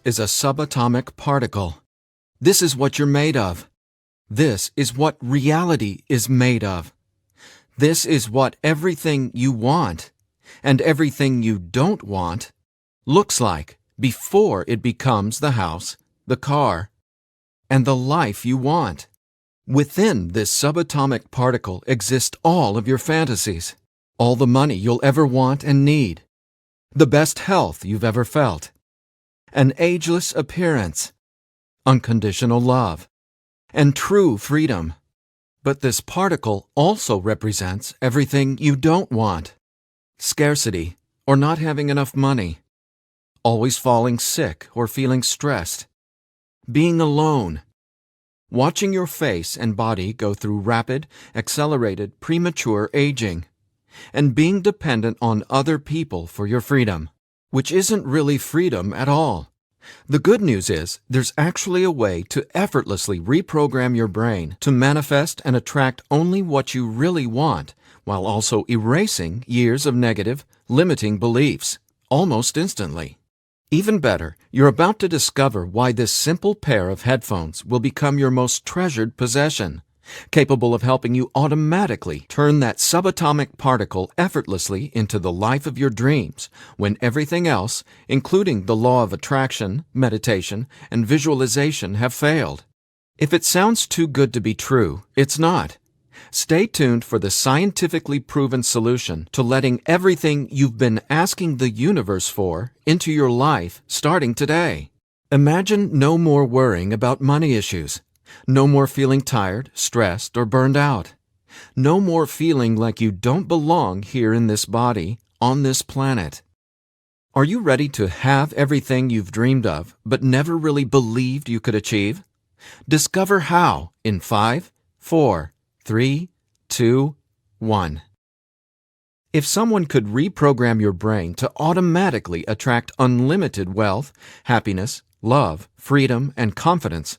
This is a subatomic particle. This is what you're made of. This is what reality is made of. This is what everything you want and everything you don't want looks like before it becomes the house, the car, and the life you want. Within this subatomic particle exist all of your fantasies, all the money you'll ever want and need, the best health you've ever felt, an ageless appearance, unconditional love, and true freedom. But this particle also represents everything you don't want: scarcity or not having enough money, always falling sick or feeling stressed, being alone, watching your face and body go through rapid, accelerated, premature aging, and being dependent on other people for your freedom, which isn't really freedom at all. The good news is there's actually a way to effortlessly reprogram your brain to manifest and attract only what you really want, while also erasing years of negative, limiting beliefs, almost instantly. Even better, you're about to discover why this simple pair of headphones will become your most treasured possession, capable of helping you automatically turn that subatomic particle effortlessly into the life of your dreams when everything else, including the law of attraction, meditation, and visualization, have failed. If it sounds too good to be true, it's not. Stay tuned for the scientifically proven solution to letting everything you've been asking the universe for into your life starting today. Imagine no more worrying about money issues. No more feeling tired, stressed, or burned out. No more feeling like you don't belong here in this body, on this planet. Are you ready to have everything you've dreamed of but never really believed you could achieve? Discover how in 5, 4, 3, 2, 1. If someone could reprogram your brain to automatically attract unlimited wealth, happiness, love, freedom, and confidence,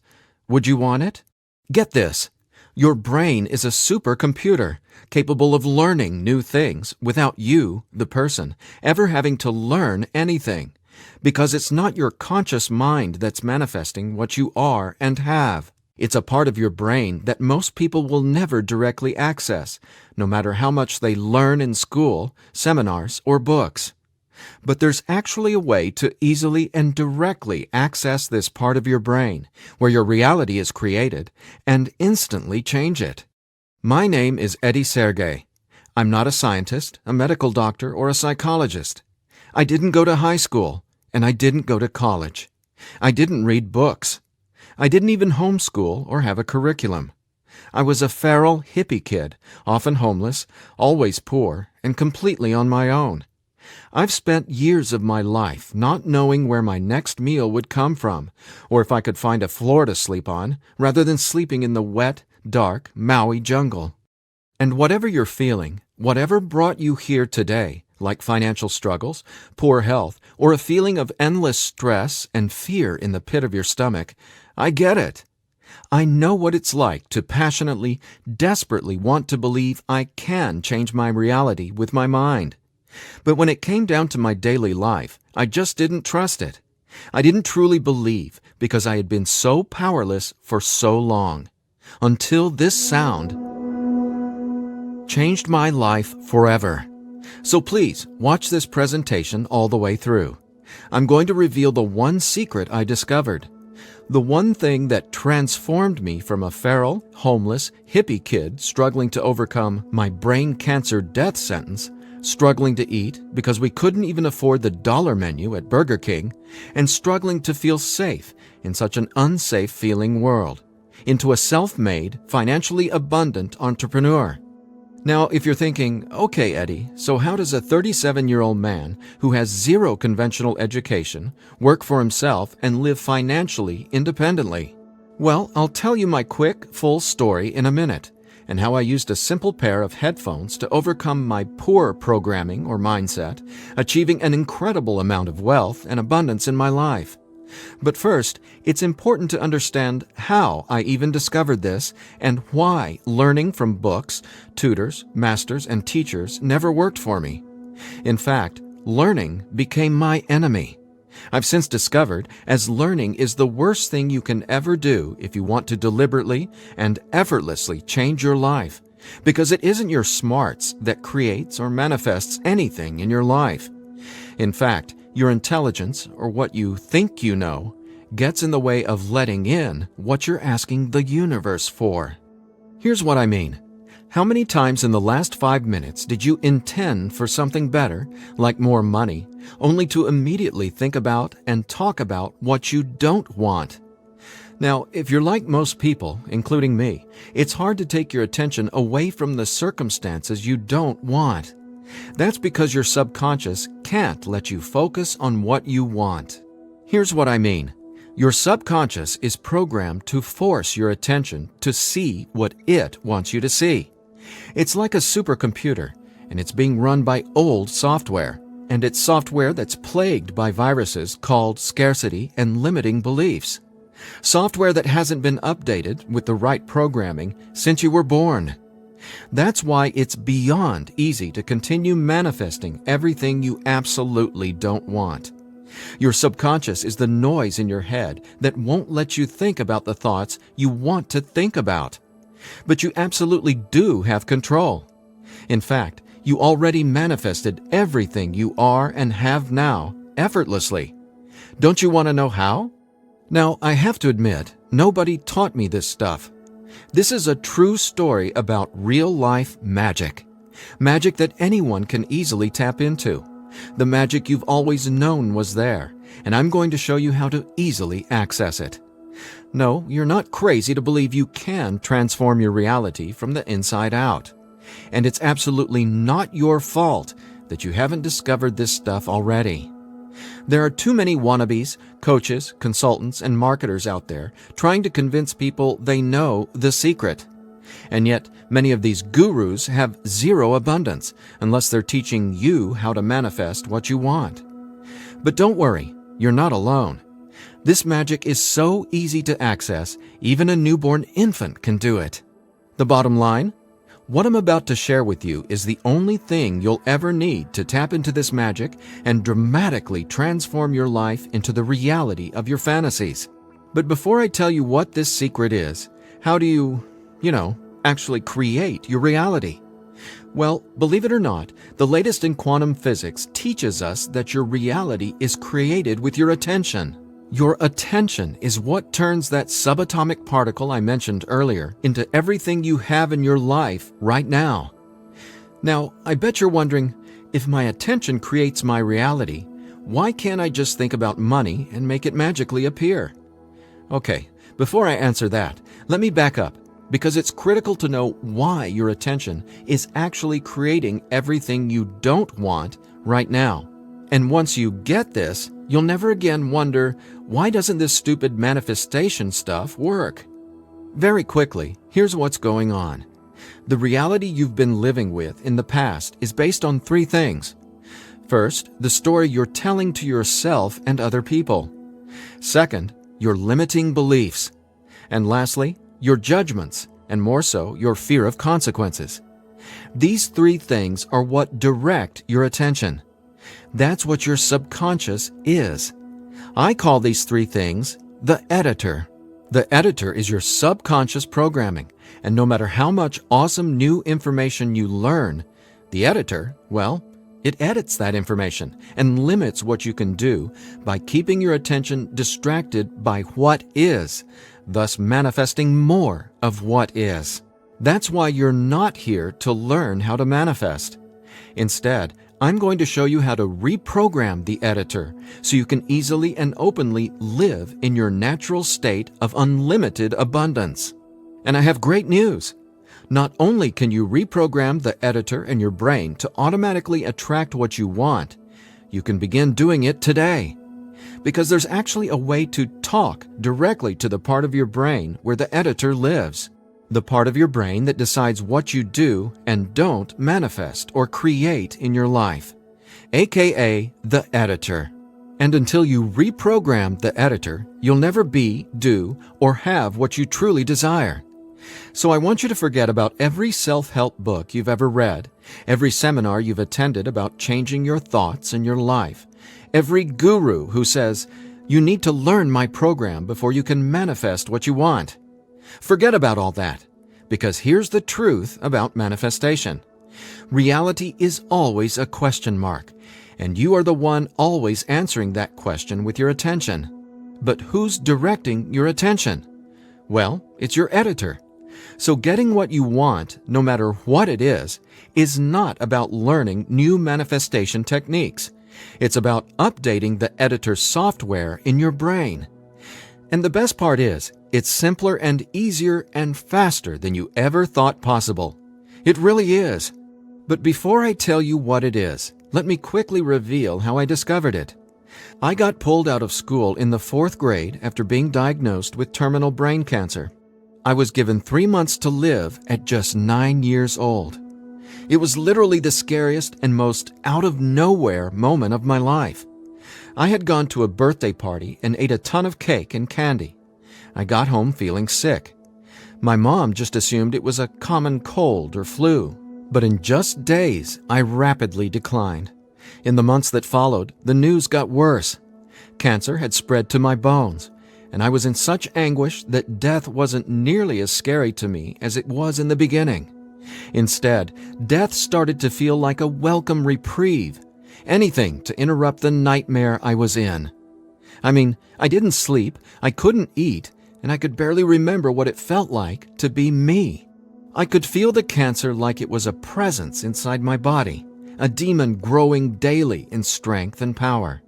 would you want it? Get this. Your brain is a supercomputer capable of learning new things without you, the person, ever having to learn anything, because it's not your conscious mind that's manifesting what you are and have. It's a part of your brain that most people will never directly access, no matter how much they learn in school, seminars, or books. But there's actually a way to easily and directly access this part of your brain, where your reality is created, and instantly change it. My name is Eddie Sergey. I'm not a scientist, a medical doctor, or a psychologist. I didn't go to high school, and I didn't go to college. I didn't read books. I didn't even homeschool or have a curriculum. I was a feral hippie kid, often homeless, always poor, and completely on my own. I've spent years of my life not knowing where my next meal would come from, or if I could find a floor to sleep on, rather than sleeping in the wet, dark Maui jungle. And whatever you're feeling, whatever brought you here today, like financial struggles, poor health, or a feeling of endless stress and fear in the pit of your stomach, I get it. I know what it's like to passionately, desperately want to believe I can change my reality with my mind. But when it came down to my daily life, I just didn't trust it. I didn't truly believe because I had been so powerless for so long. Until this sound changed my life forever. So please, watch this presentation all the way through. I'm going to reveal the one secret I discovered. The one thing that transformed me from a feral, homeless, hippie kid struggling to overcome my brain cancer death sentence, struggling to eat because we couldn't even afford the dollar menu at Burger King, and struggling to feel safe in such an unsafe-feeling world, into a self-made, financially abundant entrepreneur. Now, if you're thinking, okay, Eddie, so how does a 37-year-old man who has zero conventional education work for himself and live financially independently? Well, I'll tell you my quick, full story in a minute, and how I used a simple pair of headphones to overcome my poor programming or mindset, achieving an incredible amount of wealth and abundance in my life. But first, it's important to understand how I even discovered this and why learning from books, tutors, masters, and teachers never worked for me. In fact, learning became my enemy. I've since discovered as learning is the worst thing you can ever do if you want to deliberately and effortlessly change your life, because it isn't your smarts that creates or manifests anything in your life. In fact, your intelligence, or what you think you know, gets in the way of letting in what you're asking the universe for. Here's what I mean. How many times in the last 5 minutes did you intend for something better, like more money, only to immediately think about and talk about what you don't want? Now, if you're like most people, including me, it's hard to take your attention away from the circumstances you don't want. That's because your subconscious can't let you focus on what you want. Here's what I mean. Your subconscious is programmed to force your attention to see what it wants you to see. It's like a supercomputer, and it's being run by old software, and it's software that's plagued by viruses called scarcity and limiting beliefs. Software that hasn't been updated with the right programming since you were born. That's why it's beyond easy to continue manifesting everything you absolutely don't want. Your subconscious is the noise in your head that won't let you think about the thoughts you want to think about. But you absolutely do have control. In fact, you already manifested everything you are and have now effortlessly. Don't you want to know how? Now, I have to admit, nobody taught me this stuff. This is a true story about real-life magic. Magic that anyone can easily tap into. The magic you've always known was there, and I'm going to show you how to easily access it. No, you're not crazy to believe you can transform your reality from the inside out. And it's absolutely not your fault that you haven't discovered this stuff already. There are too many wannabes, coaches, consultants, and marketers out there trying to convince people they know the secret. And yet, many of these gurus have zero abundance unless they're teaching you how to manifest what you want. But don't worry, you're not alone. This magic is so easy to access, even a newborn infant can do it. The bottom line? What I'm about to share with you is the only thing you'll ever need to tap into this magic and dramatically transform your life into the reality of your fantasies. But before I tell you what this secret is, how do you, actually create your reality? Well, believe it or not, the latest in quantum physics teaches us that your reality is created with your attention. Your attention is what turns that subatomic particle I mentioned earlier into everything you have in your life right now. Now, I bet you're wondering, if my attention creates my reality, why can't I just think about money and make it magically appear? Okay, before I answer that, let me back up, because it's critical to know why your attention is actually creating everything you don't want right now. And once you get this, you'll never again wonder, why doesn't this stupid manifestation stuff work? Very quickly, here's what's going on. The reality you've been living with in the past is based on 3 things. First, the story you're telling to yourself and other people. Second, your limiting beliefs. And lastly, your judgments, and more so, your fear of consequences. These 3 things are what direct your attention. That's what your subconscious is. I call these 3 things the editor. The editor is your subconscious programming, and no matter how much awesome new information you learn, the editor, well, it edits that information and limits what you can do by keeping your attention distracted by what is, thus manifesting more of what is. That's why you're not here to learn how to manifest. Instead, I'm going to show you how to reprogram the editor so you can easily and openly live in your natural state of unlimited abundance. And I have great news. Not only can you reprogram the editor in your brain to automatically attract what you want, you can begin doing it today. Because there's actually a way to talk directly to the part of your brain where the editor lives. The part of your brain that decides what you do and don't manifest or create in your life, aka the editor. And until you reprogram the editor, you'll never be, do, or have what you truly desire. So I want you to forget about every self-help book you've ever read, every seminar you've attended about changing your thoughts and your life, Every guru who says, "You need to learn my program before you can manifest what you want." Forget about all that, because here's the truth about manifestation. Reality is always a question mark, and you are the one always answering that question with your attention. But who's directing your attention? Well, it's your editor. So getting what you want, no matter what it is not about learning new manifestation techniques. It's about updating the editor's software in your brain. And the best part is, it's simpler and easier and faster than you ever thought possible. It really is. But before I tell you what it is, let me quickly reveal how I discovered it. I got pulled out of school in the 4th grade after being diagnosed with terminal brain cancer. I was given 3 months to live at just 9 years old. It was literally the scariest and most out-of-nowhere moment of my life. I had gone to a birthday party and ate a ton of cake and candy. I got home feeling sick. My mom just assumed it was a common cold or flu. But in just days, I rapidly declined. In the months that followed, the news got worse. Cancer had spread to my bones, and I was in such anguish that death wasn't nearly as scary to me as it was in the beginning. Instead, death started to feel like a welcome reprieve, anything to interrupt the nightmare I was in. I mean, I didn't sleep, I couldn't eat, and I could barely remember what it felt like to be me. I could feel the cancer like it was a presence inside my body, a demon growing daily in strength and power.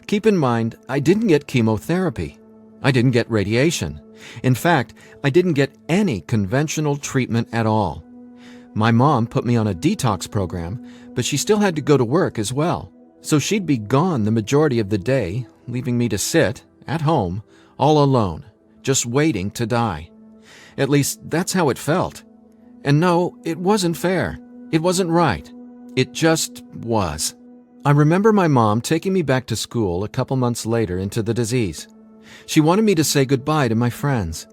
Keep in mind, I didn't get chemotherapy. I didn't get radiation. In fact, I didn't get any conventional treatment at all. My mom put me on a detox program, but she still had to go to work as well. So she'd be gone the majority of the day, leaving me to sit, at home, all alone, just waiting to die. At least, that's how it felt. And no, it wasn't fair. It wasn't right. It just was. I remember my mom taking me back to school a couple months later into the disease. She wanted me to say goodbye to my friends.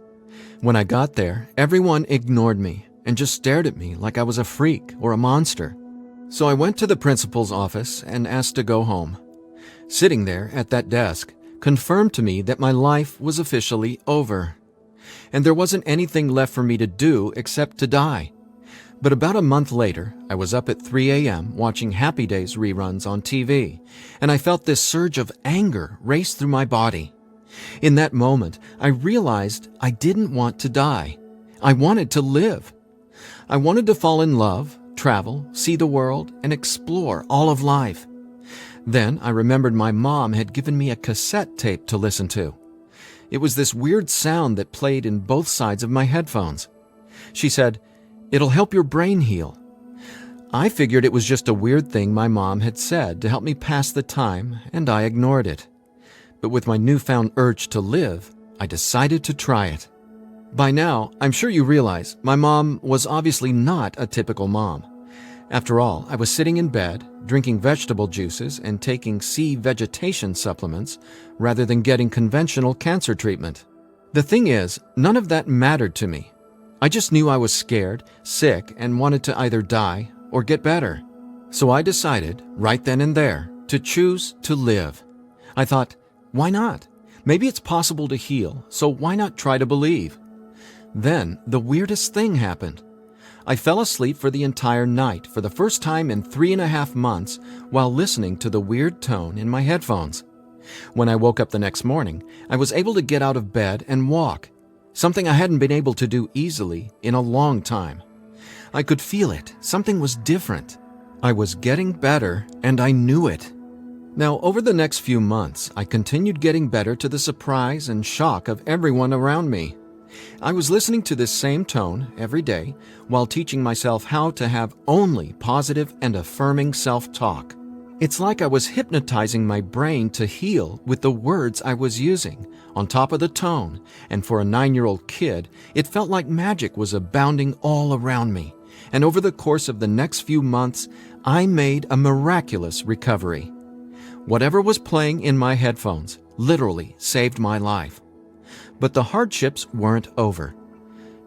When I got there, everyone ignored me and just stared at me like I was a freak or a monster. So I went to the principal's office and asked to go home. Sitting there at that desk confirmed to me that my life was officially over. And there wasn't anything left for me to do except to die. But about a month later, I was up at 3 a.m. watching Happy Days reruns on TV, and I felt this surge of anger race through my body. In that moment, I realized I didn't want to die. I wanted to live. I wanted to fall in love, travel, see the world, and explore all of life. Then I remembered my mom had given me a cassette tape to listen to. It was this weird sound that played in both sides of my headphones. She said, "It'll help your brain heal." I figured it was just a weird thing my mom had said to help me pass the time, and I ignored it. But with my newfound urge to live, I decided to try it. By now, I'm sure you realize my mom was obviously not a typical mom. After all, I was sitting in bed, drinking vegetable juices and taking sea vegetation supplements rather than getting conventional cancer treatment. The thing is, none of that mattered to me. I just knew I was scared, sick, and wanted to either die or get better. So I decided, right then and there, to choose to live. I thought, why not? Maybe it's possible to heal, so why not try to believe? Then, the weirdest thing happened. I fell asleep for the entire night for the first time in 3.5 months while listening to the weird tone in my headphones. When I woke up the next morning, I was able to get out of bed and walk, something I hadn't been able to do easily in a long time. I could feel it. Something was different. I was getting better, and I knew it. Now, over the next few months, I continued getting better to the surprise and shock of everyone around me. I was listening to this same tone every day while teaching myself how to have only positive and affirming self-talk. It's like I was hypnotizing my brain to heal with the words I was using, on top of the tone, and for a 9-year-old kid, it felt like magic was abounding all around me. And over the course of the next few months, I made a miraculous recovery. Whatever was playing in my headphones literally saved my life. But the hardships weren't over.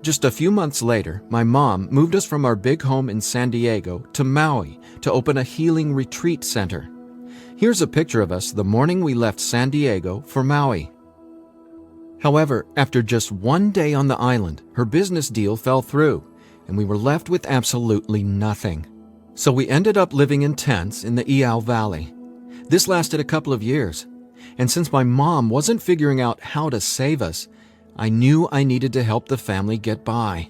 Just a few months later, my mom moved us from our big home in San Diego to Maui to open a healing retreat center. Here's a picture of us the morning we left San Diego for Maui. However, after just one day on the island, her business deal fell through, and we were left with absolutely nothing. So we ended up living in tents in the Iao Valley. This lasted a couple of years, and since my mom wasn't figuring out how to save us, I knew I needed to help the family get by.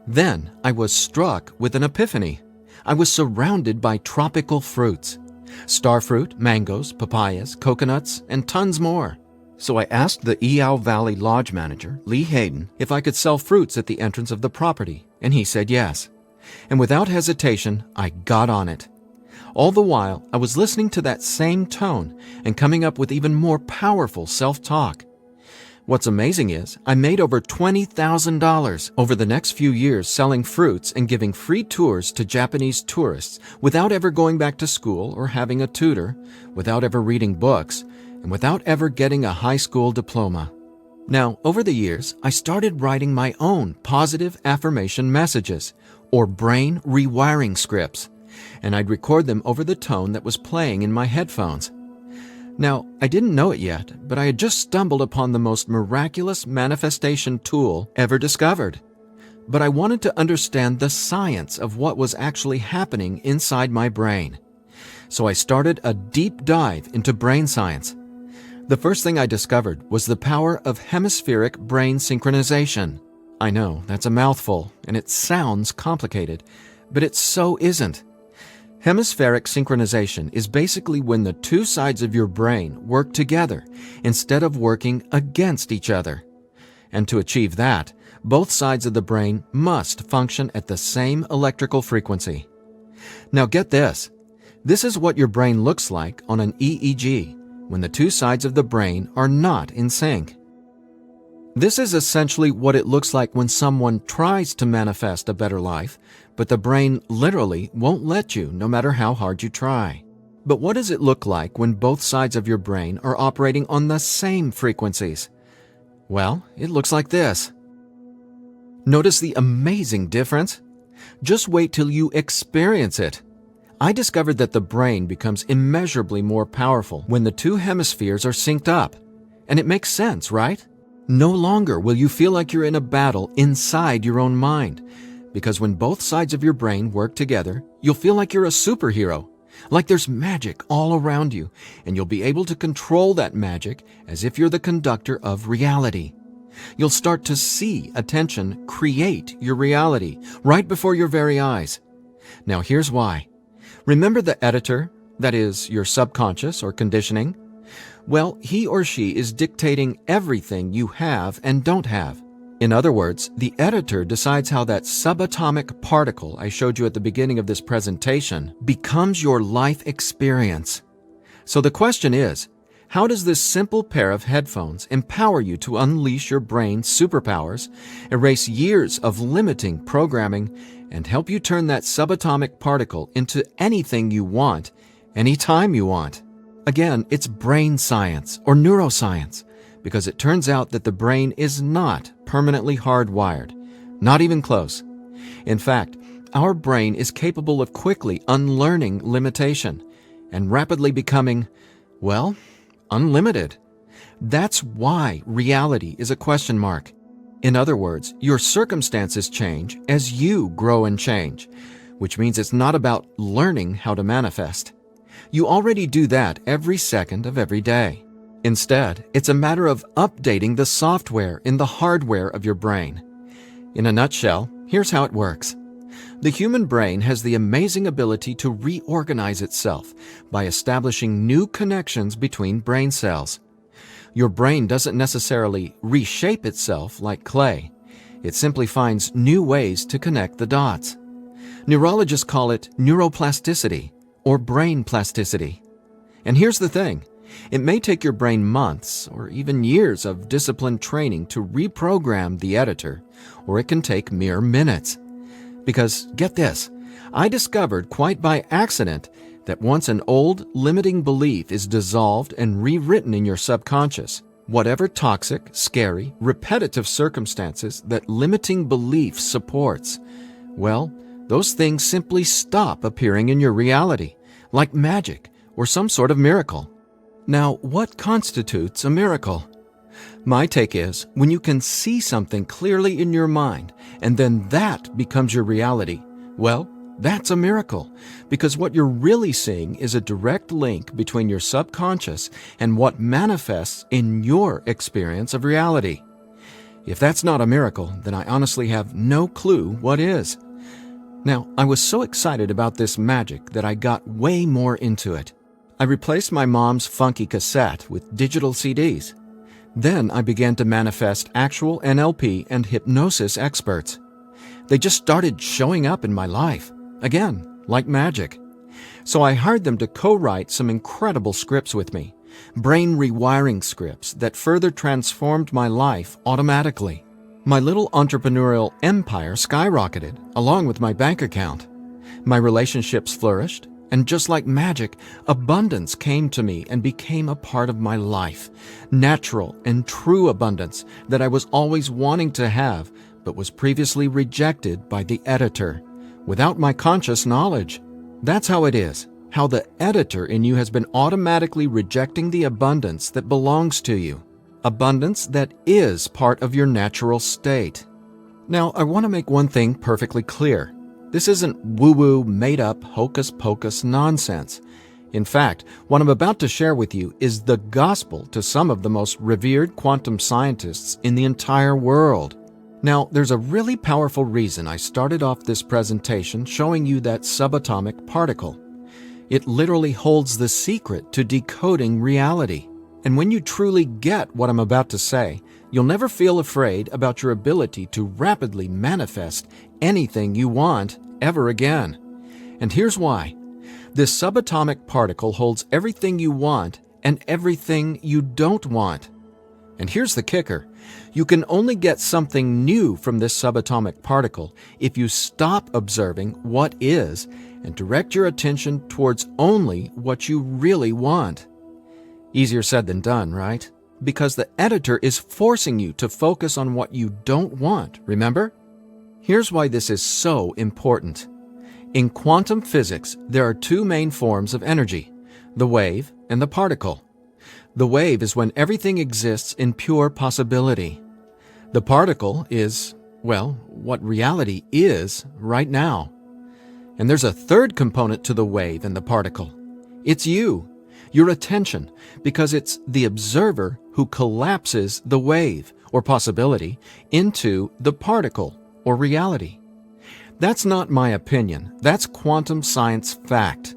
Then I was struck with an epiphany. I was surrounded by tropical fruits: starfruit, mangoes, papayas, coconuts, and tons more. So I asked the Iao Valley Lodge manager, Lee Hayden, if I could sell fruits at the entrance of the property, and he said yes. And without hesitation, I got on it. All the while, I was listening to that same tone and coming up with even more powerful self-talk. What's amazing is I made over $20,000 over the next few years selling fruits and giving free tours to Japanese tourists without ever going back to school or having a tutor, without ever reading books, and without ever getting a high school diploma. Now, over the years, I started writing my own positive affirmation messages, or brain rewiring scripts, and I'd record them over the tone that was playing in my headphones. Now, I didn't know it yet, but I had just stumbled upon the most miraculous manifestation tool ever discovered. But I wanted to understand the science of what was actually happening inside my brain. So I started a deep dive into brain science. The first thing I discovered was the power of hemispheric brain synchronization. I know, that's a mouthful, and it sounds complicated, but it so isn't. Hemispheric synchronization is basically when the two sides of your brain work together instead of working against each other. And to achieve that, both sides of the brain must function at the same electrical frequency. Now get this. This is what your brain looks like on an EEG when the two sides of the brain are not in sync. This is essentially what it looks like when someone tries to manifest a better life, but the brain literally won't let you no matter how hard you try. But what does it look like when both sides of your brain are operating on the same frequencies? Well, it looks like this. Notice the amazing difference? Just wait till you experience it. I discovered that the brain becomes immeasurably more powerful when the two hemispheres are synced up. And it makes sense, right? No longer will you feel like you're in a battle inside your own mind, because when both sides of your brain work together, you'll feel like you're a superhero, like there's magic all around you, and you'll be able to control that magic as if you're the conductor of reality. You'll start to see attention create your reality right before your very eyes. Now here's why. Remember the editor, that is, your subconscious or conditioning? Well, he or she is dictating everything you have and don't have. In other words, the editor decides how that subatomic particle I showed you at the beginning of this presentation becomes your life experience. So the question is, how does this simple pair of headphones empower you to unleash your brain's superpowers, erase years of limiting programming, and help you turn that subatomic particle into anything you want, anytime you want? Again, it's brain science or neuroscience, because it turns out that the brain is not permanently hardwired, not even close. In fact, our brain is capable of quickly unlearning limitation and rapidly becoming, well, unlimited. That's why reality is a question mark. In other words, your circumstances change as you grow and change, which means it's not about learning how to manifest. You already do that every second of every day. Instead, it's a matter of updating the software in the hardware of your brain. In a nutshell, here's how it works. The human brain has the amazing ability to reorganize itself by establishing new connections between brain cells. Your brain doesn't necessarily reshape itself like clay. It simply finds new ways to connect the dots. Neurologists call it neuroplasticity or brain plasticity. And here's the thing. It may take your brain months or even years of disciplined training to reprogram the editor, or it can take mere minutes. Because, get this, I discovered quite by accident that once an old, limiting belief is dissolved and rewritten in your subconscious, whatever toxic, scary, repetitive circumstances that limiting belief supports, well, those things simply stop appearing in your reality, like magic, or some sort of miracle. Now, what constitutes a miracle? My take is when you can see something clearly in your mind and then that becomes your reality, well, that's a miracle, because what you're really seeing is a direct link between your subconscious and what manifests in your experience of reality. If that's not a miracle, then I honestly have no clue what is. Now, I was so excited about this magic that I got way more into it. I replaced my mom's funky cassette with digital CDs. Then I began to manifest actual NLP and hypnosis experts. They just started showing up in my life, again, like magic. So I hired them to co-write some incredible scripts with me, brain rewiring scripts that further transformed my life automatically. My little entrepreneurial empire skyrocketed, along with my bank account. My relationships flourished, and just like magic, abundance came to me and became a part of my life. Natural and true abundance that I was always wanting to have, but was previously rejected by the editor, without my conscious knowledge. That's how it is, how the editor in you has been automatically rejecting the abundance that belongs to you. Abundance that is part of your natural state. Now, I want to make one thing perfectly clear. This isn't woo-woo, made-up, hocus-pocus nonsense. In fact, what I'm about to share with you is the gospel to some of the most revered quantum scientists in the entire world. Now, there's a really powerful reason I started off this presentation showing you that subatomic particle. It literally holds the secret to decoding reality. And when you truly get what I'm about to say, you'll never feel afraid about your ability to rapidly manifest anything you want ever again. And here's why. This subatomic particle holds everything you want and everything you don't want. And here's the kicker. You can only get something new from this subatomic particle if you stop observing what is and direct your attention towards only what you really want. Easier said than done, right? Because the editor is forcing you to focus on what you don't want, remember? Here's why this is so important. In quantum physics, there are two main forms of energy, the wave and the particle. The wave is when everything exists in pure possibility. The particle is, well, what reality is right now. And there's a third component to the wave and the particle. It's you. Your attention, because it's the observer who collapses the wave, or possibility, into the particle, or reality. That's not my opinion. That's quantum science fact.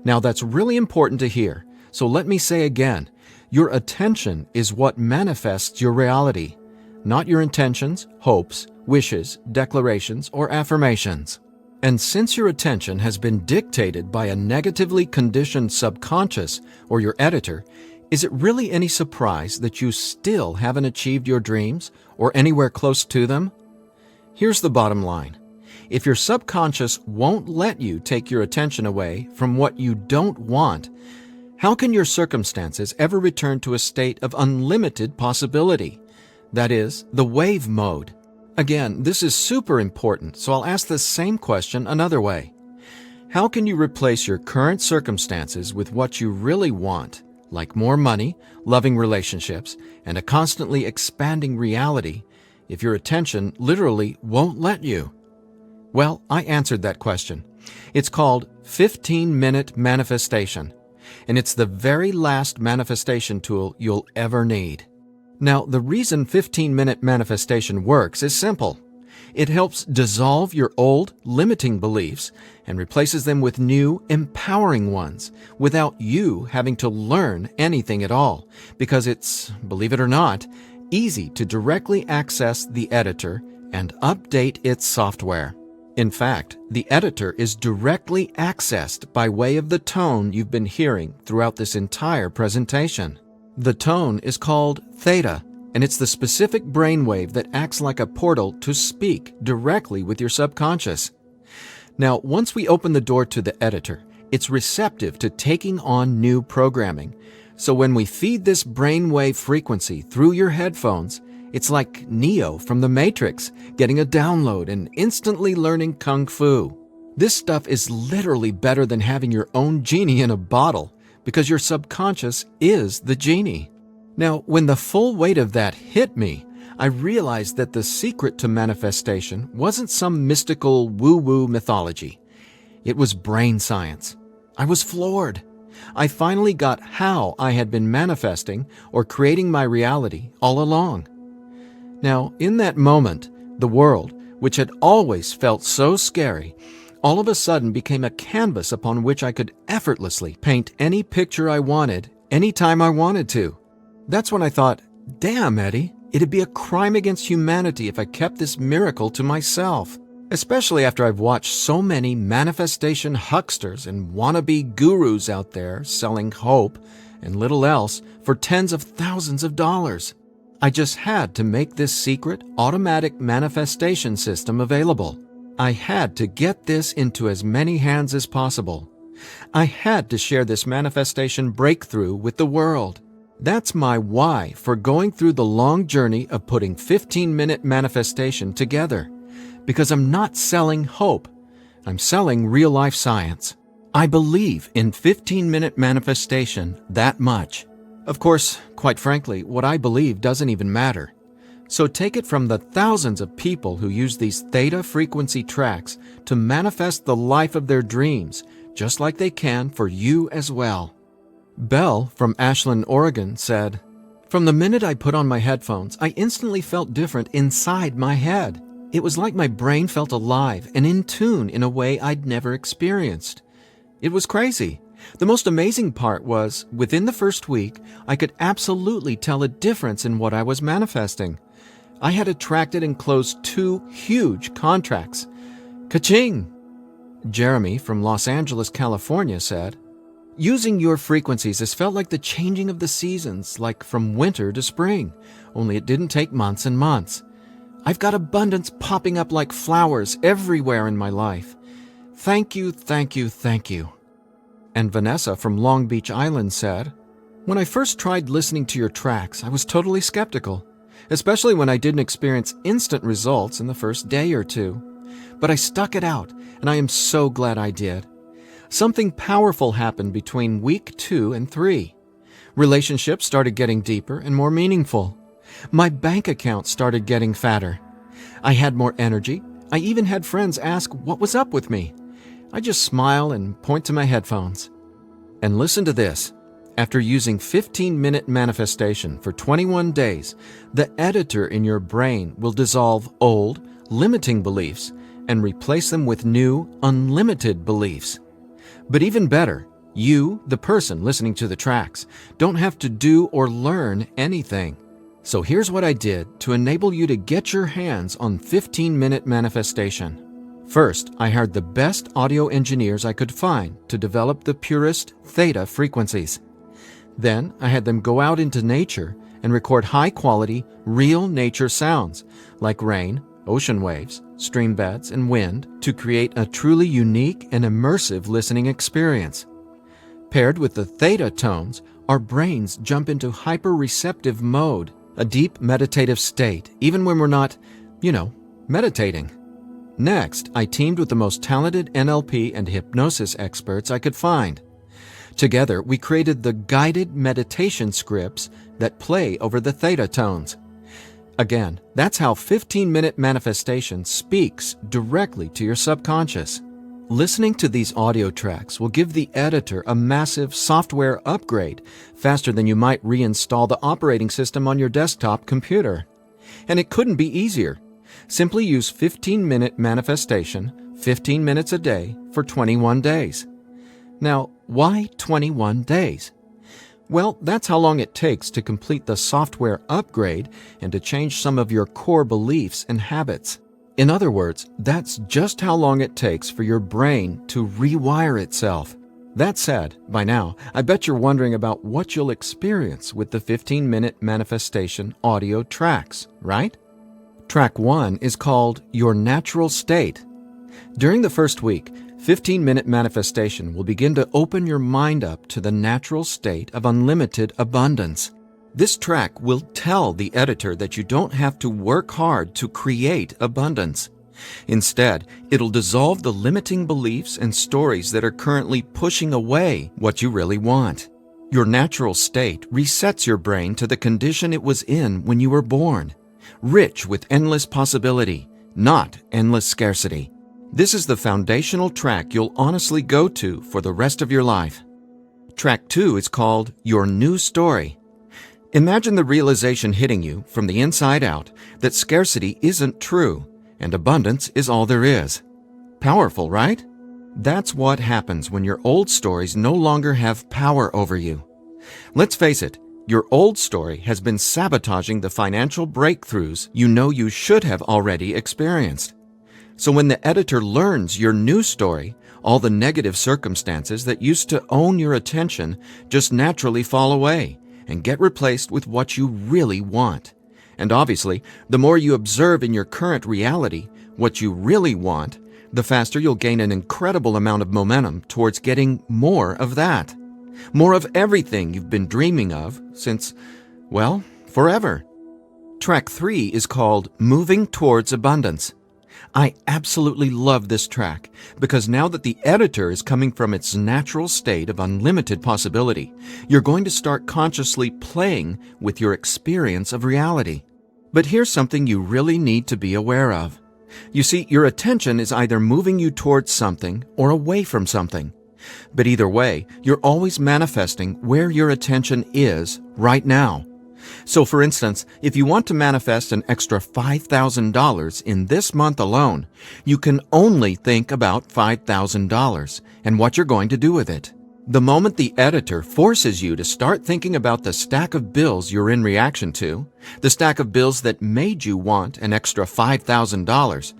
Now that's really important to hear, so let me say again, your attention is what manifests your reality, not your intentions, hopes, wishes, declarations, or affirmations. And since your attention has been dictated by a negatively conditioned subconscious or your editor, is it really any surprise that you still haven't achieved your dreams or anywhere close to them? Here's the bottom line. If your subconscious won't let you take your attention away from what you don't want, how can your circumstances ever return to a state of unlimited possibility? That is, the wave mode. Again, this is super important, so I'll ask the same question another way. How can you replace your current circumstances with what you really want, like more money, loving relationships, and a constantly expanding reality, if your attention literally won't let you? Well, I answered that question. It's called 15-minute manifestation, and it's the very last manifestation tool you'll ever need. Now, the reason 15-minute manifestation works is simple. It helps dissolve your old, limiting beliefs and replaces them with new, empowering ones without you having to learn anything at all, because it's, believe it or not, easy to directly access the editor and update its software. In fact, the editor is directly accessed by way of the tone you've been hearing throughout this entire presentation. The tone is called theta, and it's the specific brainwave that acts like a portal to speak directly with your subconscious. Now, once we open the door to the editor, it's receptive to taking on new programming. So when we feed this brainwave frequency through your headphones, it's like Neo from the Matrix getting a download and instantly learning Kung Fu. This stuff is literally better than having your own genie in a bottle. because your subconscious is the genie. Now, when the full weight of that hit me, I realized that the secret to manifestation wasn't some mystical woo-woo mythology. It was brain science. I was floored. I finally got how I had been manifesting or creating my reality all along. Now, in that moment, the world, which had always felt so scary, all of a sudden became a canvas upon which I could effortlessly paint any picture I wanted, anytime I wanted to. That's when I thought, damn, Eddie, it'd be a crime against humanity if I kept this miracle to myself. Especially after I've watched so many manifestation hucksters and wannabe gurus out there selling hope and little else for tens of thousands of dollars. I just had to make this secret, automatic manifestation system available. I had to get this into as many hands as possible. I had to share this manifestation breakthrough with the world. That's my why for going through the long journey of putting 15-minute manifestation together. Because I'm not selling hope. I'm selling real-life science. I believe in 15-minute manifestation that much. Of course, quite frankly, what I believe doesn't even matter. So take it from the thousands of people who use these theta frequency tracks to manifest the life of their dreams, just like they can for you as well. Belle from Ashland, Oregon said, "From the minute I put on my headphones, I instantly felt different inside my head. It was like my brain felt alive and in tune in a way I'd never experienced. It was crazy. The most amazing part was, within the first week, I could absolutely tell a difference in what I was manifesting. I had attracted and closed 2 huge contracts. Ka-ching!" Jeremy from Los Angeles, California said, "Using your frequencies has felt like the changing of the seasons, like from winter to spring, only it didn't take months and months. I've got abundance popping up like flowers everywhere in my life. Thank you, thank you, thank you." And Vanessa from Long Beach Island said, "When I first tried listening to your tracks, I was totally skeptical, especially when I didn't experience instant results in the first day or 2. But I stuck it out, and I am so glad I did. Something powerful happened between week 2 and 3. Relationships started getting deeper and more meaningful. My bank account started getting fatter. I had more energy. I even had friends ask what was up with me. I just smile and point to my headphones. And listen to this. After using 15-minute manifestation for 21 days, the editor in your brain will dissolve old, limiting beliefs and replace them with new, unlimited beliefs. But even better, you, the person listening to the tracks, don't have to do or learn anything. So here's what I did to enable you to get your hands on 15-minute manifestation. First, I hired the best audio engineers I could find to develop the purest theta frequencies. Then, I had them go out into nature and record high-quality, real nature sounds like rain, ocean waves, stream beds, and wind to create a truly unique and immersive listening experience. Paired with the theta tones, our brains jump into hyper-receptive mode, a deep meditative state, even when we're not, meditating. Next, I teamed with the most talented NLP and hypnosis experts I could find. Together, we created the guided meditation scripts that play over the theta tones. Again, that's how 15-minute manifestation speaks directly to your subconscious. Listening to these audio tracks will give the editor a massive software upgrade faster than you might reinstall the operating system on your desktop computer. And it couldn't be easier. Simply use 15-minute manifestation, 15 minutes a day for 21 days. Now, why 21 days? Well, that's how long it takes to complete the software upgrade and to change some of your core beliefs and habits. In other words, that's just how long it takes for your brain to rewire itself. That said, by now, I bet you're wondering about what you'll experience with the 15-minute manifestation audio tracks, right? Track 1 is called Your Natural State. During the first week, 15-minute manifestation will begin to open your mind up to the natural state of unlimited abundance. This track will tell the editor that you don't have to work hard to create abundance. Instead, it'll dissolve the limiting beliefs and stories that are currently pushing away what you really want. Your natural state resets your brain to the condition it was in when you were born, rich with endless possibility, not endless scarcity. This is the foundational track you'll honestly go to for the rest of your life. Track 2 is called Your New Story. Imagine the realization hitting you from the inside out that scarcity isn't true and abundance is all there is. Powerful, right? That's what happens when your old stories no longer have power over you. Let's face it, your old story has been sabotaging the financial breakthroughs you know you should have already experienced. So when the editor learns your new story, all the negative circumstances that used to own your attention just naturally fall away and get replaced with what you really want. And obviously, the more you observe in your current reality what you really want, the faster you'll gain an incredible amount of momentum towards getting more of that. More of everything you've been dreaming of since, well, forever. Track 3 is called Moving Towards Abundance. I absolutely love this track because now that the editor is coming from its natural state of unlimited possibility, you're going to start consciously playing with your experience of reality. But here's something you really need to be aware of. You see, your attention is either moving you towards something or away from something. But either way, you're always manifesting where your attention is right now. So for instance, if you want to manifest an extra $5,000 in this month alone, you can only think about $5,000 and what you're going to do with it. The moment the editor forces you to start thinking about the stack of bills you're in reaction to, the stack of bills that made you want an extra $5,000,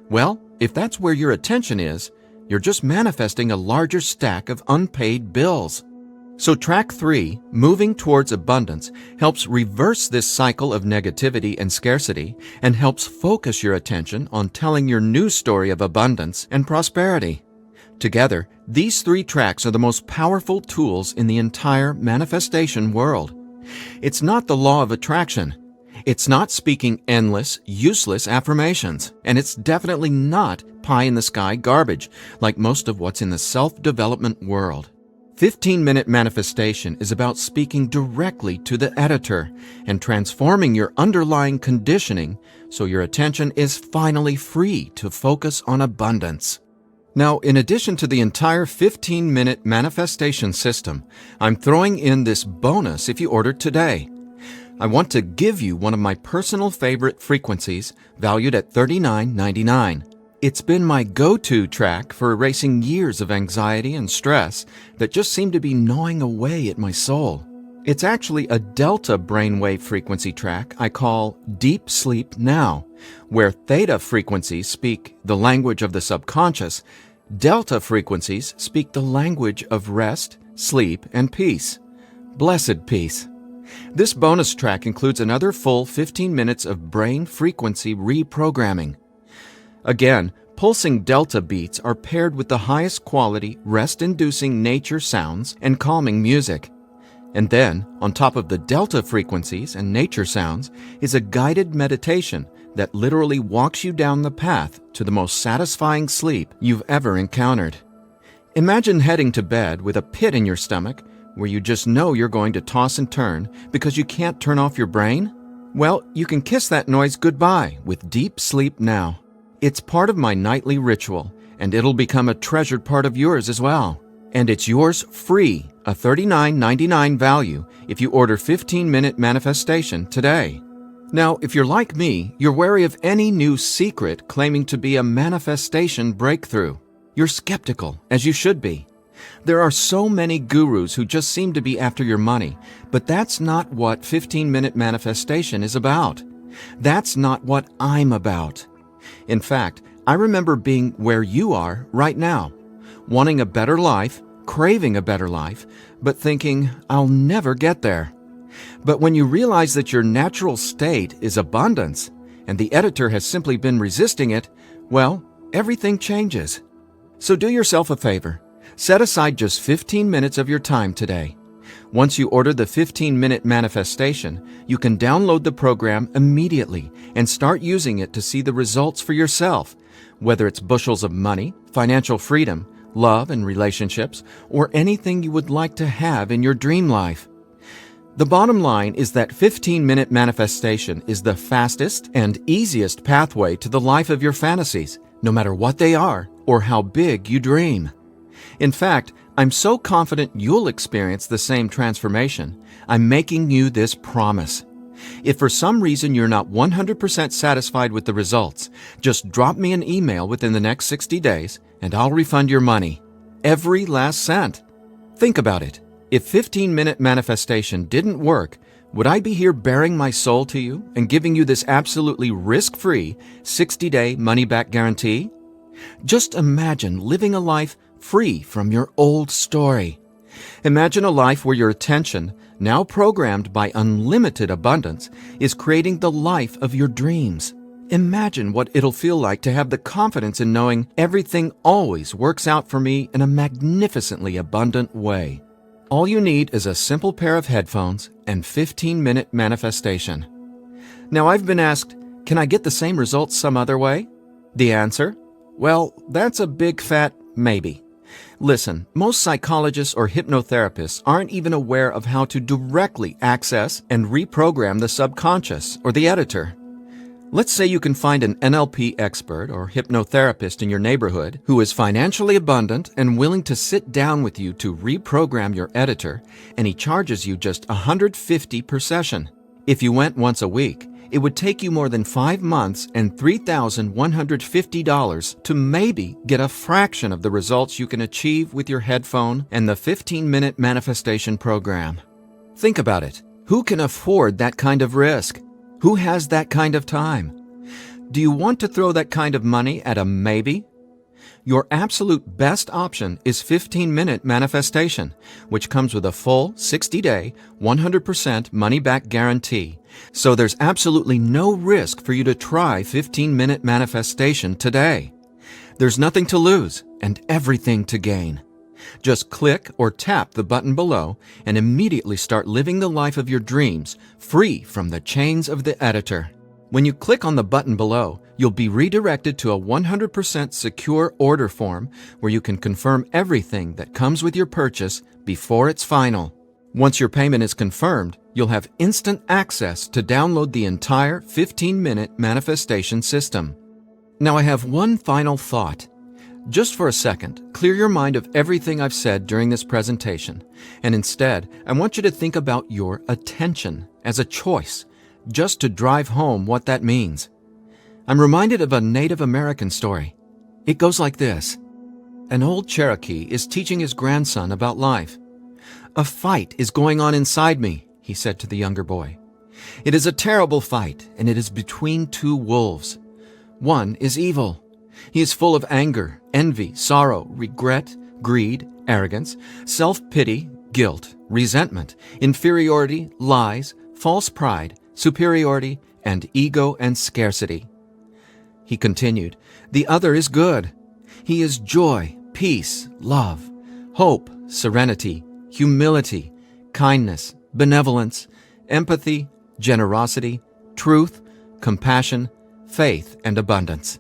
well, if that's where your attention is, you're just manifesting a larger stack of unpaid bills. So track 3, Moving Towards Abundance, helps reverse this cycle of negativity and scarcity and helps focus your attention on telling your new story of abundance and prosperity. Together, these 3 tracks are the most powerful tools in the entire manifestation world. It's not the law of attraction. It's not speaking endless, useless affirmations. And it's definitely not pie-in-the-sky garbage like most of what's in the self-development world. 15-minute manifestation is about speaking directly to the editor and transforming your underlying conditioning so your attention is finally free to focus on abundance. Now, in addition to the entire 15-minute manifestation system, I'm throwing in this bonus if you order today. I want to give you one of my personal favorite frequencies valued at $39.99. It's been my go-to track for erasing years of anxiety and stress that just seem to be gnawing away at my soul. It's actually a delta brainwave frequency track I call Deep Sleep Now, where theta frequencies speak the language of the subconscious, delta frequencies speak the language of rest, sleep, and peace. Blessed peace. This bonus track includes another full 15 minutes of brain frequency reprogramming. Again, pulsing delta beats are paired with the highest quality, rest-inducing nature sounds and calming music. And then, on top of the delta frequencies and nature sounds, is a guided meditation that literally walks you down the path to the most satisfying sleep you've ever encountered. Imagine heading to bed with a pit in your stomach where you just know you're going to toss and turn because you can't turn off your brain? Well, you can kiss that noise goodbye with Deep Sleep Now. It's part of my nightly ritual, and it'll become a treasured part of yours as well. And it's yours free, a $39.99 value, if you order 15-minute manifestation today. Now, if you're like me, you're wary of any new secret claiming to be a manifestation breakthrough. You're skeptical, as you should be. There are so many gurus who just seem to be after your money, but that's not what 15-minute manifestation is about. That's not what I'm about. In fact, I remember being where you are right now, wanting a better life, craving a better life, but thinking, I'll never get there. But when you realize that your natural state is abundance, and the editor has simply been resisting it, well, everything changes. So do yourself a favor. Set aside just 15 minutes of your time today. Once you order the 15-minute manifestation, you can download the program immediately and start using it to see the results for yourself, whether it's bushels of money, financial freedom, love and relationships, or anything you would like to have in your dream life. The bottom line is that 15-minute manifestation is the fastest and easiest pathway to the life of your fantasies, no matter what they are or how big you dream. In fact, I'm so confident you'll experience the same transformation, I'm making you this promise. If for some reason you're not 100% satisfied with the results, just drop me an email within the next 60 days and I'll refund your money. Every last cent. Think about it. If 15-minute manifestation didn't work, would I be here bearing my soul to you and giving you this absolutely risk-free 60-day money-back guarantee? Just imagine living a life free from your old story. Imagine a life where your attention, now programmed by unlimited abundance, is creating the life of your dreams. Imagine what it'll feel like to have the confidence in knowing everything always works out for me in a magnificently abundant way. All you need is a simple pair of headphones and 15-minute manifestation. Now, I've been asked, can I get the same results some other way? The answer? Well, that's a big fat maybe. Listen, most psychologists or hypnotherapists aren't even aware of how to directly access and reprogram the subconscious or the editor. Let's say you can find an NLP expert or hypnotherapist in your neighborhood who is financially abundant and willing to sit down with you to reprogram your editor, and he charges you just $150 per session. If you went once a week, it would take you more than 5 months and $3,150 to maybe get a fraction of the results you can achieve with your headphone and the 15-minute manifestation program. Think about it. Who can afford that kind of risk? Who has that kind of time? Do you want to throw that kind of money at a maybe? Your absolute best option is 15-minute manifestation, which comes with a full 60-day, 100% money-back guarantee. So there's absolutely no risk for you to try 15-minute manifestation today. There's nothing to lose and everything to gain. Just click or tap the button below and immediately start living the life of your dreams, free from the chains of the editor. When you click on the button below, you'll be redirected to a 100% secure order form where you can confirm everything that comes with your purchase before it's final. Once your payment is confirmed, you'll have instant access to download the entire 15-minute manifestation system. Now I have one final thought. Just for a second, clear your mind of everything I've said during this presentation, and instead, I want you to think about your attention as a choice, just to drive home what that means. I'm reminded of a Native American story. It goes like this. An old Cherokee is teaching his grandson about life. "A fight is going on inside me," he said to the younger boy. "It is a terrible fight, and it is between two wolves. One is evil. He is full of anger, envy, sorrow, regret, greed, arrogance, self-pity, guilt, resentment, inferiority, lies, false pride, superiority, and ego and scarcity." He continued, "The other is good. He is joy, peace, love, hope, serenity, humility, kindness, benevolence, empathy, generosity, truth, compassion, faith, and abundance.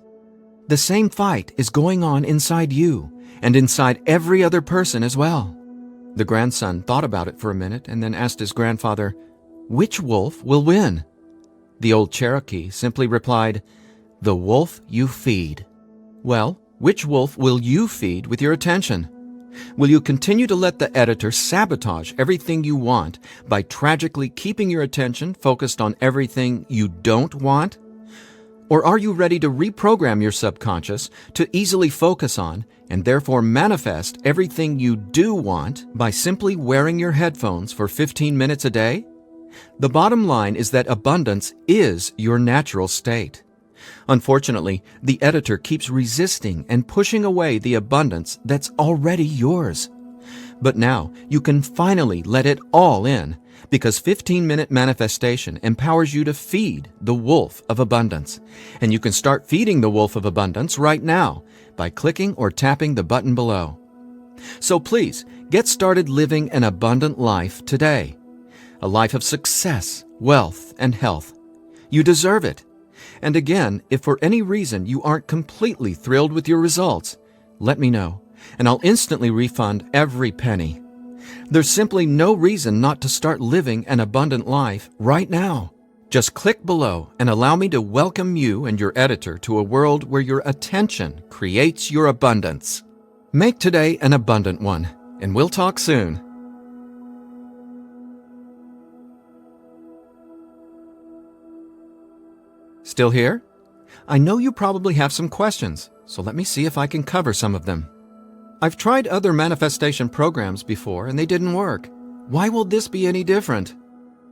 The same fight is going on inside you and inside every other person as well." The grandson thought about it for a minute and then asked his grandfather, "Which wolf will win?" The old Cherokee simply replied, "The wolf you feed." Well, which wolf will you feed with your attention? Will you continue to let the editor sabotage everything you want by tragically keeping your attention focused on everything you don't want? Or are you ready to reprogram your subconscious to easily focus on and therefore manifest everything you do want by simply wearing your headphones for 15 minutes a day? The bottom line is that abundance is your natural state. Unfortunately, the editor keeps resisting and pushing away the abundance that's already yours. But now you can finally let it all in, because 15-minute manifestation empowers you to feed the wolf of abundance. And you can start feeding the wolf of abundance right now by clicking or tapping the button below. So please, get started living an abundant life today. A life of success, wealth, and health. You deserve it. And again, if for any reason you aren't completely thrilled with your results, let me know, and I'll instantly refund every penny. There's simply no reason not to start living an abundant life right now. Just click below and allow me to welcome you and your editor to a world where your attention creates your abundance. Make today an abundant one, and we'll talk soon. Still here? I know you probably have some questions, so let me see if I can cover some of them. I've tried other manifestation programs before and they didn't work. Why will this be any different?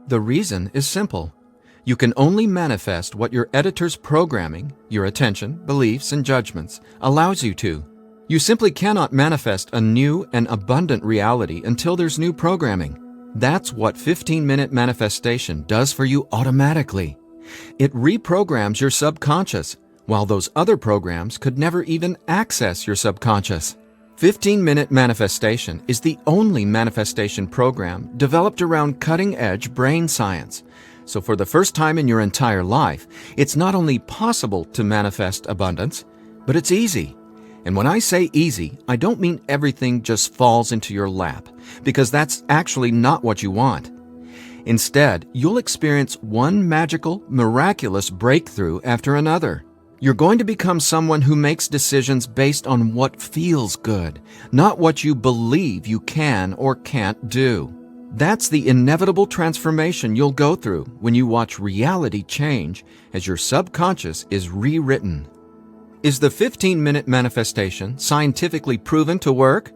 The reason is simple. You can only manifest what your editor's programming, your attention, beliefs, and judgments allows you to. You simply cannot manifest a new and abundant reality until there's new programming. That's what 15-minute manifestation does for you automatically. It reprograms your subconscious, while those other programs could never even access your subconscious. 15-minute manifestation is the only manifestation program developed around cutting-edge brain science. So for the first time in your entire life, it's not only possible to manifest abundance, but it's easy. And when I say easy, I don't mean everything just falls into your lap, because that's actually not what you want. Instead, you'll experience one magical, miraculous breakthrough after another. You're going to become someone who makes decisions based on what feels good, not what you believe you can or can't do. That's the inevitable transformation you'll go through when you watch reality change as your subconscious is rewritten. Is the 15-minute manifestation scientifically proven to work?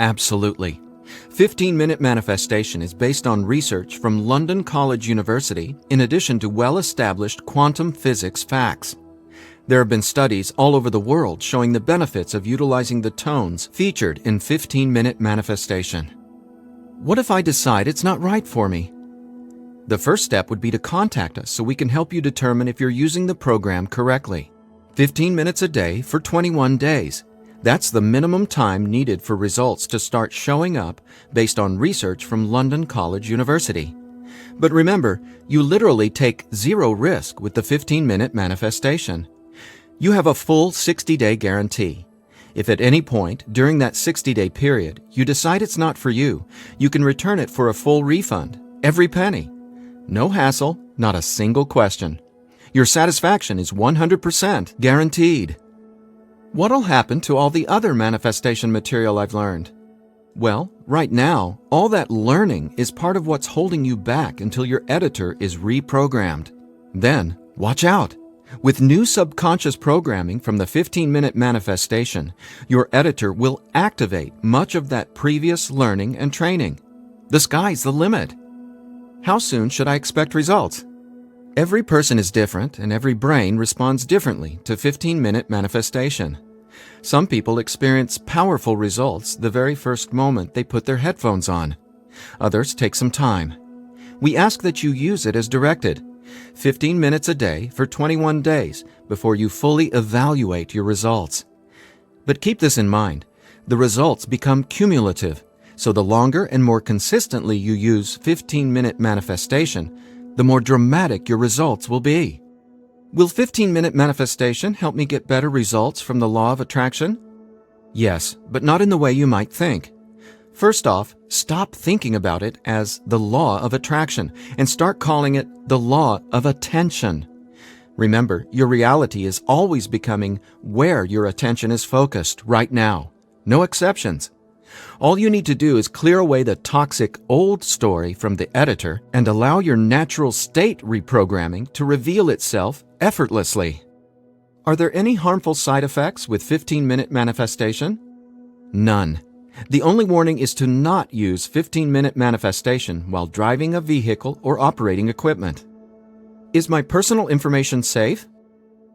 Absolutely. 15-minute manifestation is based on research from London College University in addition to well-established quantum physics facts. There have been studies all over the world showing the benefits of utilizing the tones featured in 15-minute manifestation. What if I decide it's not right for me? The first step would be to contact us so we can help you determine if you're using the program correctly. 15 minutes a day for 21 days. That's the minimum time needed for results to start showing up based on research from London College University. But remember, you literally take zero risk with the 15-minute manifestation. You have a full 60-day guarantee. If at any point during that 60-day period you decide it's not for you, you can return it for a full refund, every penny. No hassle, not a single question. Your satisfaction is 100% guaranteed. What'll happen to all the other manifestation material I've learned? Well, right now, all that learning is part of what's holding you back until your editor is reprogrammed. Then, watch out! With new subconscious programming from the 15-minute manifestation, your editor will activate much of that previous learning and training. The sky's the limit. How soon should I expect results? Every person is different and every brain responds differently to 15-minute manifestation. Some people experience powerful results the very first moment they put their headphones on. Others take some time. We ask that you use it as directed. 15 minutes a day for 21 days before you fully evaluate your results. But keep this in mind, the results become cumulative, so the longer and more consistently you use 15-minute manifestation, the more dramatic your results will be. Will 15-minute manifestation help me get better results from the law of attraction? Yes, but not in the way you might think. First off, stop thinking about it as the law of attraction and start calling it the law of attention. Remember, your reality is always becoming where your attention is focused right now. No exceptions. All you need to do is clear away the toxic old story from the editor and allow your natural state reprogramming to reveal itself effortlessly. Are there any harmful side effects with 15-minute manifestation? None. The only warning is to not use 15-minute manifestation while driving a vehicle or operating equipment. Is my personal information safe?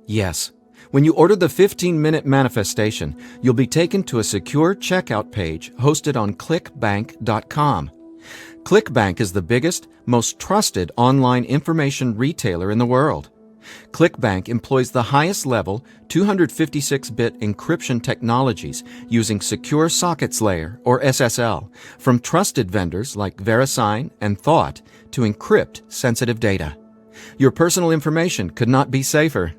Yes. When you order the 15-minute manifestation, you'll be taken to a secure checkout page hosted on clickbank.com. ClickBank is the biggest, most trusted online information retailer in the world. ClickBank employs the highest level 256-bit encryption technologies using Secure Sockets Layer, or SSL, from trusted vendors like VeriSign and Thought to encrypt sensitive data. Your personal information could not be safer.